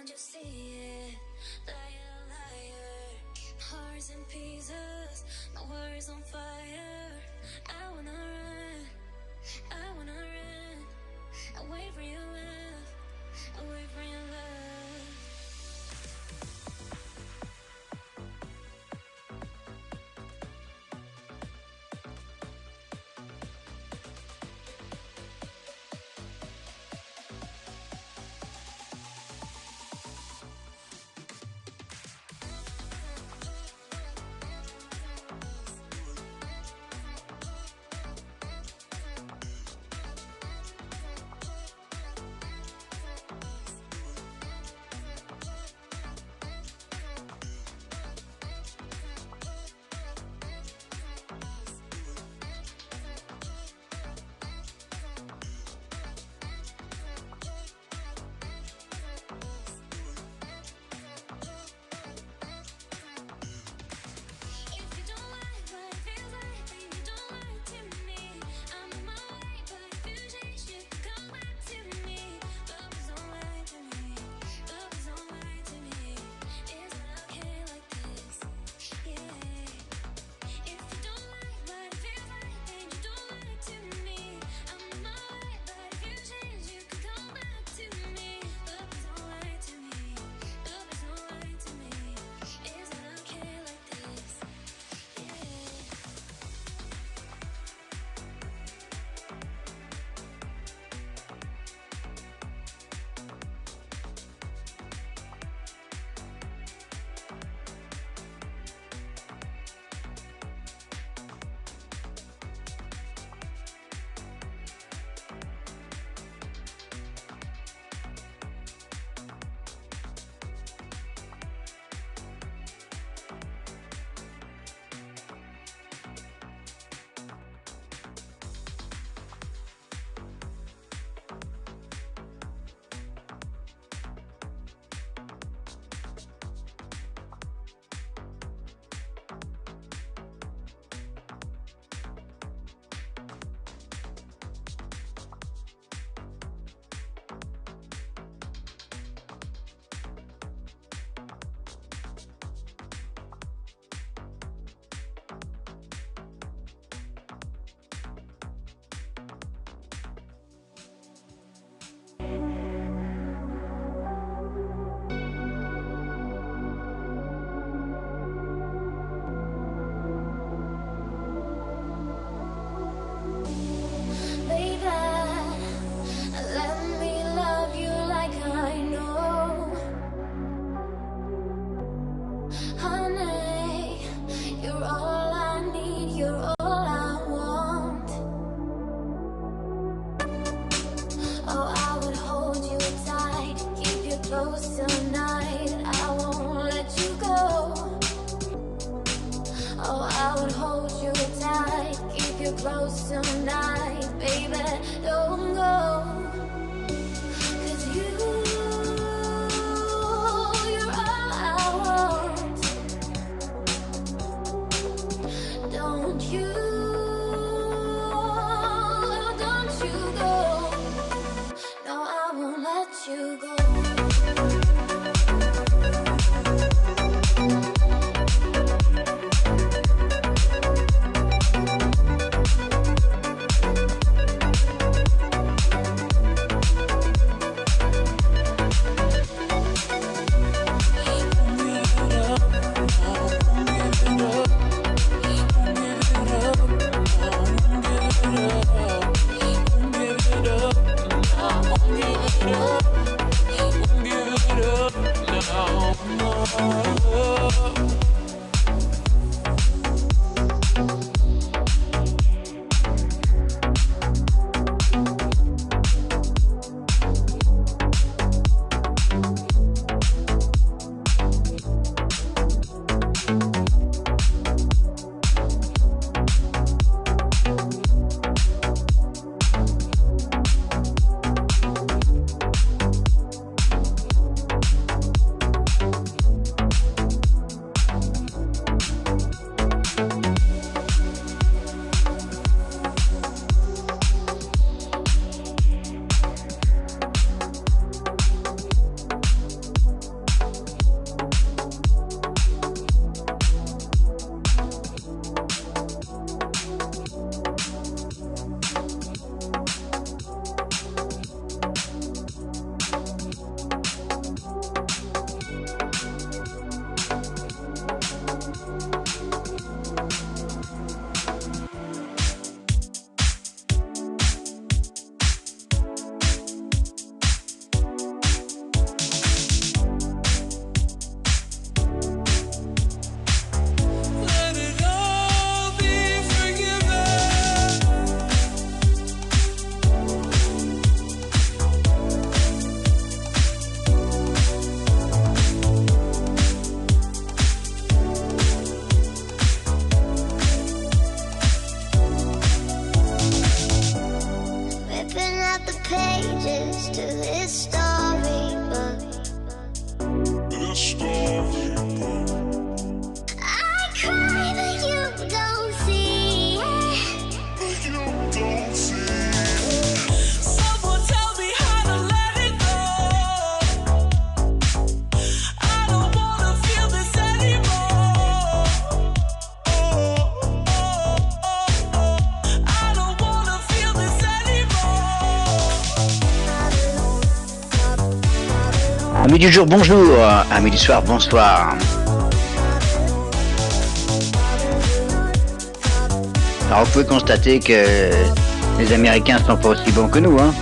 Can't you see it? Liar, liar. Hearts in pieces, my words on fire. I wanna run, I wanna run away from your love, away from your love. Close tonight, I won't let you go. Oh, I would hold you tight, keep you close tonight, baby, don't go. 'Cause you're all I want. Don't you go. No, I won't let you go. Amis du jour, bonjour. Amis du soir, bonsoir. Alors, vous pouvez constater que les Américains sont pas aussi bons que nous, hein.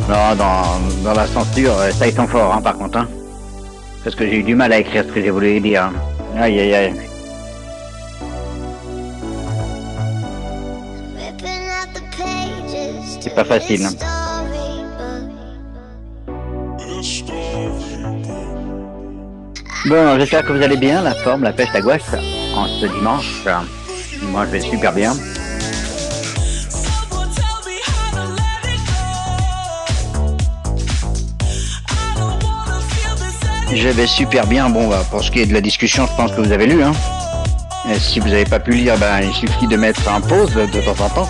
Non, dans la censure, ça ils sont forts, hein, par contre, hein. Parce que j'ai eu du mal à écrire ce que j'ai voulu dire. Aïe, aïe, aïe. C'est pas facile, hein. Bon, j'espère que vous allez bien, la forme, la pêche, la gouache, en ce dimanche. Moi, je vais super bien. Je vais super bien. Bon, bah, pour ce qui est de la discussion, je pense que vous avez lu, hein. Et si vous n'avez pas pu lire, ben, il suffit de mettre en pause de temps en temps.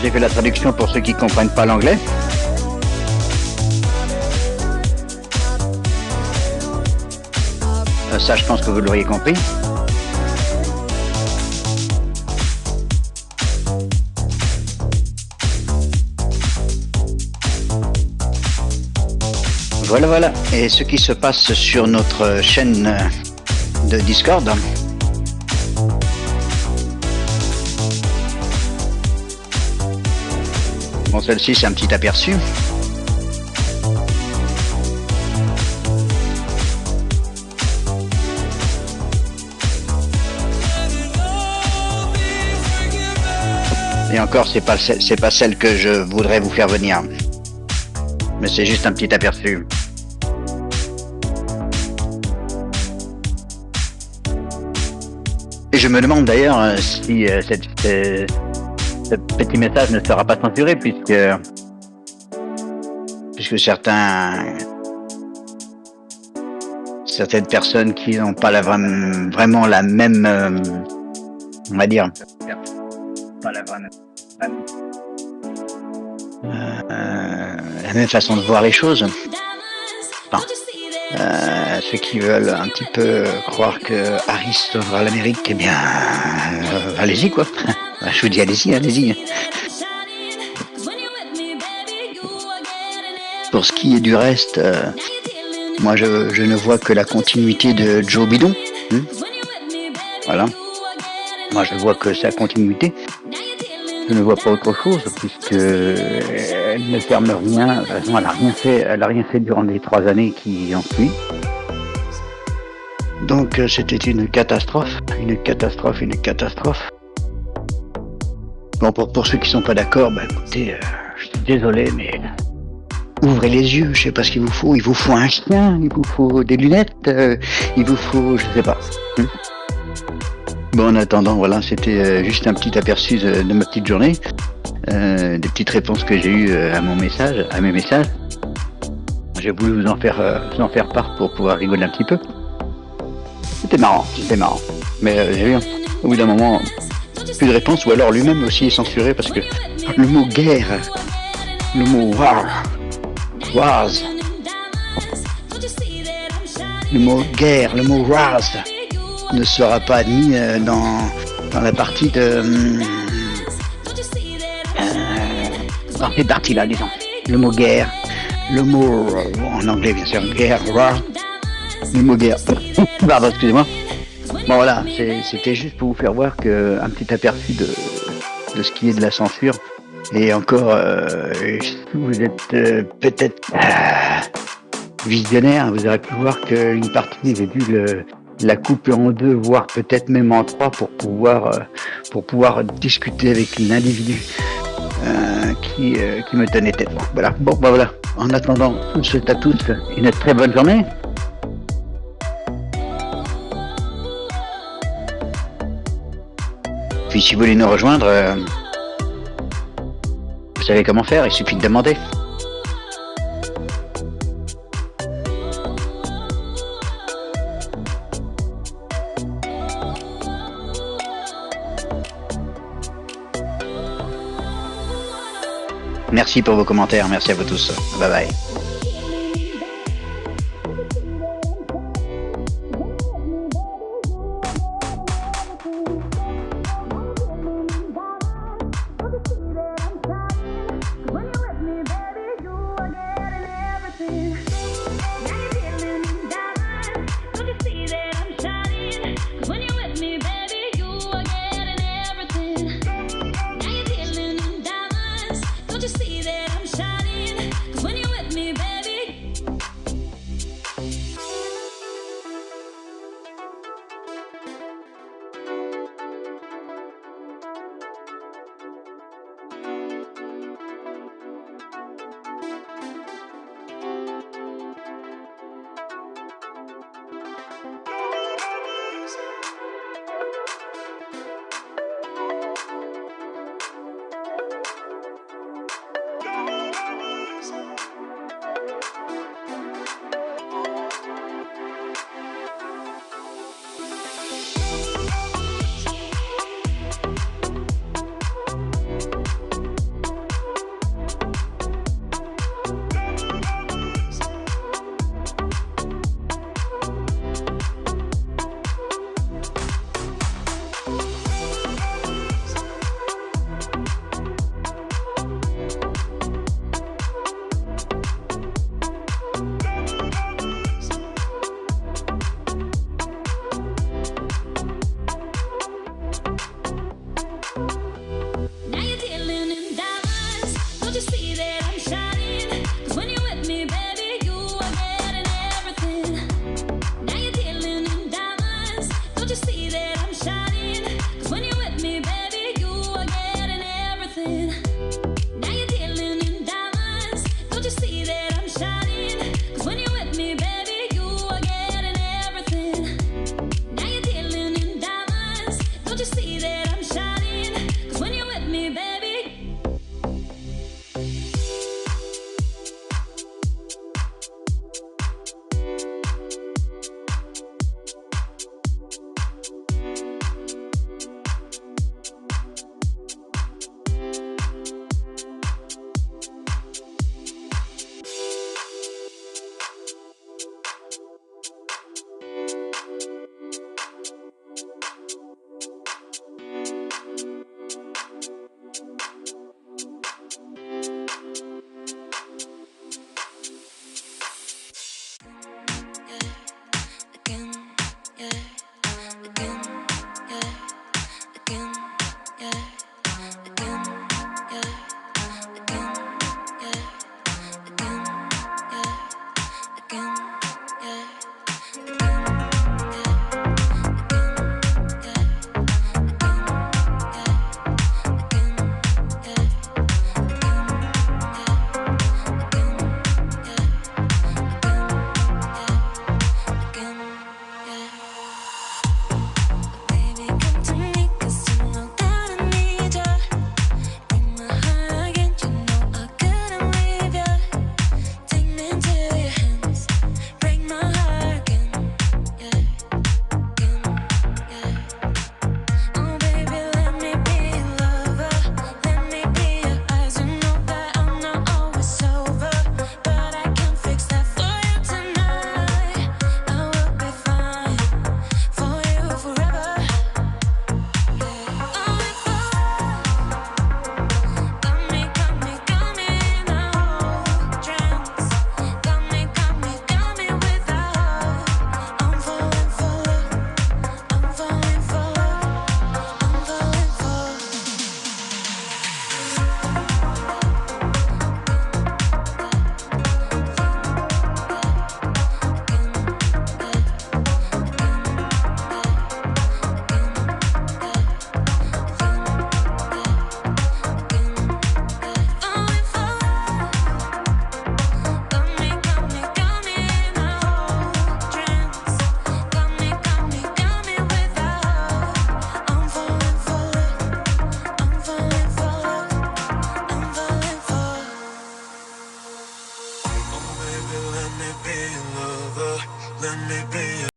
J'ai fait la traduction pour ceux qui ne comprennent pas l'anglais. Ça, je pense que vous l'auriez compris. Voilà, voilà. Et ce qui se passe sur notre chaîne de Discord. Bon, celle-ci, c'est un petit aperçu. Et encore, c'est pas celle que je voudrais vous faire venir. Mais c'est juste un petit aperçu. Et je me demande d'ailleurs si ce petit message ne sera pas censuré puisque certaines personnes qui n'ont pas vraiment la même, on va dire, la même façon de voir les choses. Enfin, ceux qui veulent un petit peu croire que Harris sauvera l'Amérique, eh bien, allez-y quoi. Je vous dis allez-y, allez-y. Pour ce qui est du reste, moi je ne vois que la continuité de Joe Biden. Voilà. Moi je vois que sa continuité. Je ne vois pas autre chose puisque elle ne ferme rien. Elle a rien fait durant les 3 années qui ont suivi. Donc c'était une catastrophe. Bon, pour ceux qui sont pas d'accord, bah écoutez, je suis désolé, mais ouvrez les yeux. Je sais pas ce qu'il vous faut. Il vous faut un chien, il vous faut des lunettes, il vous faut, je sais pas. Bon, en attendant, voilà, c'était juste un petit aperçu de ma petite journée, des petites réponses que j'ai eues à mes messages. J'ai voulu vous en faire part pour pouvoir rigoler un petit peu. C'était marrant. Mais j'ai vu, au bout d'un moment, plus de réponses, ou alors lui-même aussi est censuré parce que le mot guerre, le mot wars, le mot guerre, le mot wars ne sera pas admis dans la partie de dans ces parties-là, disons. Le mot guerre, le mot en anglais bien sûr, guerre, war, le mot guerre. Pardon, excusez-moi. Bon voilà, c'était juste pour vous faire voir que un petit aperçu de ce qui est de la censure. Et encore, vous êtes peut-être visionnaire, vous aurez pu voir qu'une partie, j'ai dû la couper en 2, voire peut-être même en 3 pour pouvoir discuter avec l'individu qui me tenait tête. Voilà. Bon, bah voilà. En attendant, je vous souhaite à tous une très bonne journée. Puis si vous voulez nous rejoindre, vous savez comment faire, il suffit de demander. Merci pour vos commentaires, merci à vous tous. Bye bye. you see that I'm shining? 'Cause when you're with me, baby. Now you're dealing in diamonds. Don't you see that